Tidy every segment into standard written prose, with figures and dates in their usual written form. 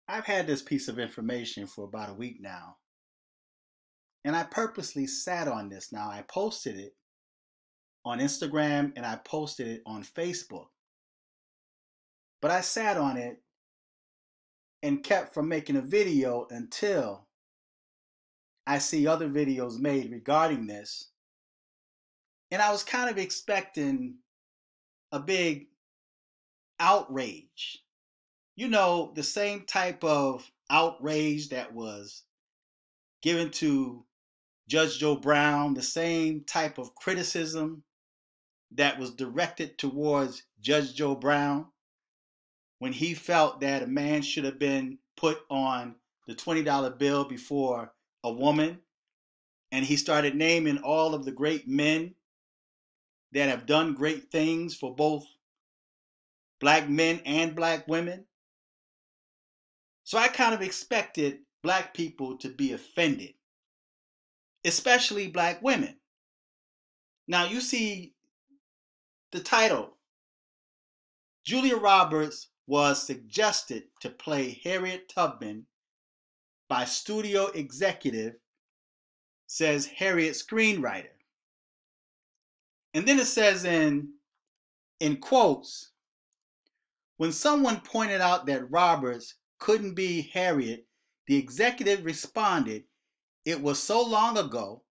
I've had this piece of information for about a week now, and I purposely sat on this. Now, I posted it on Instagram and I posted it on Facebook, but I sat on it and kept from making a video until I see other videos made regarding this. And I was kind of expecting a big outrage. You know, the same type of outrage that was given to Judge Joe Brown, the same type of criticism that was directed towards Judge Joe Brown when he felt that a man should have been put on the $20 bill before a woman. And he started naming all of the great men that have done great things for both black men and black women. So I kind of expected black people to be offended, especially black women. Now you see the title. Julia Roberts was suggested to play Harriet Tubman by studio executive, says Harriet screenwriter. And then it says in quotes, when someone pointed out that Roberts couldn't be Harriet, the executive responded, it was so long ago,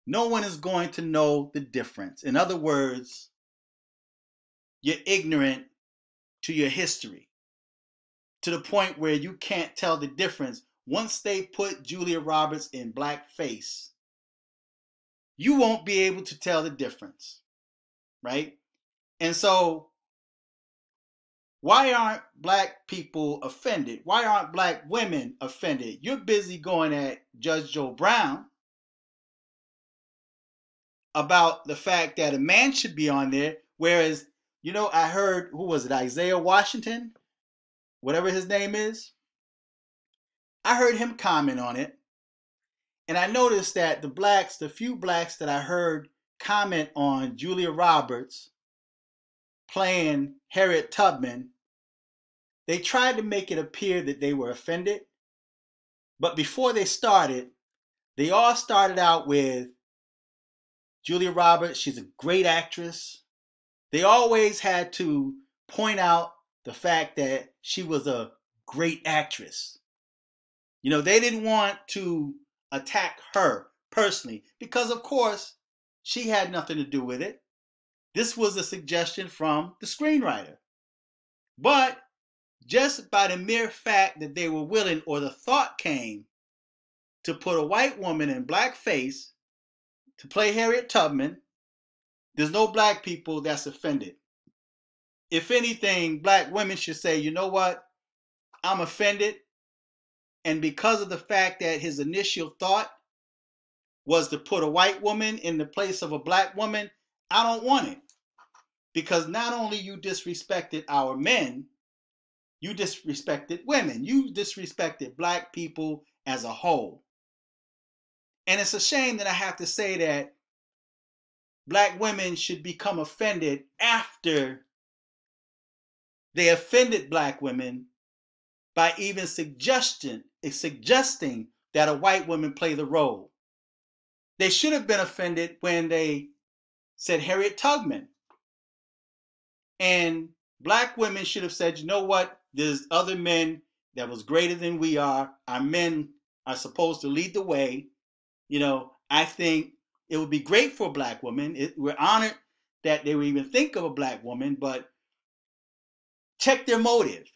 no one is going to know the difference. In other words, you're ignorant to your history to the point where you can't tell the difference. Once they put Julia Roberts in blackface, you won't be able to tell the difference, right? And so why aren't black people offended? Why aren't black women offended? You're busy going at Judge Joe Brown about the fact that a man should be on there, whereas, you know, I heard, who was it, Isaiah Washington, whatever his name is? I heard him comment on it, and I noticed that the few blacks that I heard comment on Julia Roberts playing Harriet Tubman, they tried to make it appear that they were offended, but before they started, they all started out with Julia Roberts, she's a great actress. They always had to point out the fact that she was a great actress. You know, they didn't want to attack her personally because, of course, she had nothing to do with it. This was a suggestion from the screenwriter. But just by the mere fact that they were willing, or the thought came, to put a white woman in blackface to play Harriet Tubman, there's no black people that's offended. If anything, black women should say, you know what? I'm offended. And because of the fact that his initial thought was to put a white woman in the place of a black woman, I don't want it. Because not only you disrespected our men, you disrespected women. You disrespected black people as a whole. And it's a shame that I have to say that black women should become offended after they offended black women by even suggesting that a white woman play the role. They should have been offended when they said Harriet Tubman. And black women should have said, you know what? There's other men that was greater than we are. Our men are supposed to lead the way. You know, I think it would be great for a black woman. We're honored that they would even think of a black woman, but check their motive.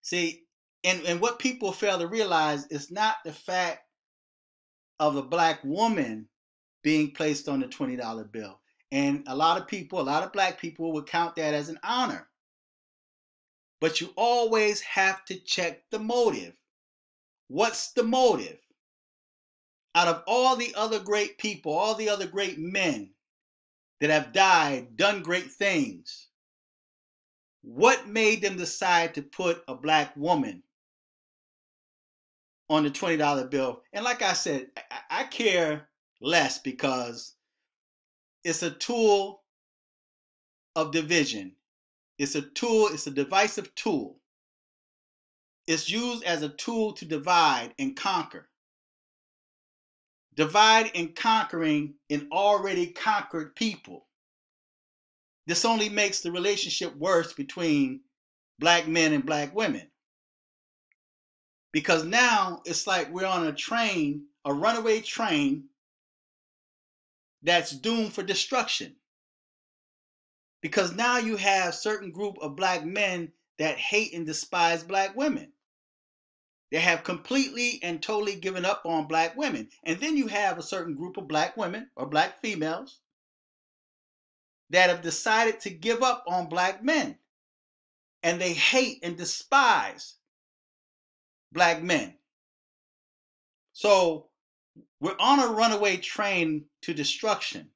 See, and what people fail to realize is not the fact of a black woman being placed on the $20 bill. And a lot of black people would count that as an honor. But you always have to check the motive. What's the motive? Out of all the other great people, all the other great men that have died, done great things, what made them decide to put a black woman on the $20 bill? And like I said, I care less because it's a tool of division. It's a tool, it's a divisive tool. It's used as a tool to divide and conquer. Divide and conquering an already conquered people. This only makes the relationship worse between black men and black women. Because now it's like we're on a train, a runaway train that's doomed for destruction. Because now you have a certain group of black men that hate and despise black women. They have completely and totally given up on black women. And then you have a certain group of black women or black females that have decided to give up on black men. And they hate and despise black men. So we're on a runaway train to destruction.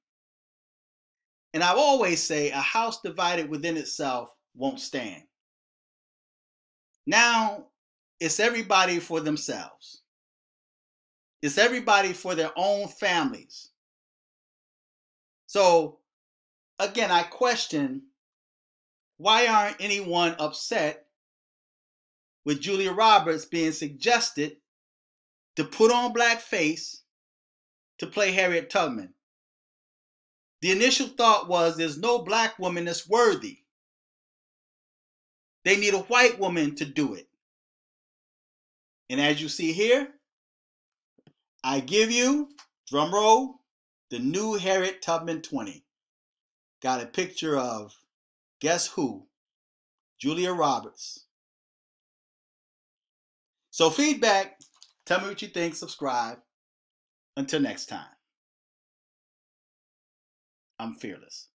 And I always say a house divided within itself won't stand. Now it's everybody for themselves. It's everybody for their own families. So again, I question, why aren't anyone upset with Julia Roberts being suggested to put on blackface to play Harriet Tubman? The initial thought was there's no black woman that's worthy. They need a white woman to do it. And as you see here, I give you, drum roll, the new Harriet Tubman 20. Got a picture of, guess who? Julia Roberts. So feedback, tell me what you think, subscribe. Until next time, I'm fearless.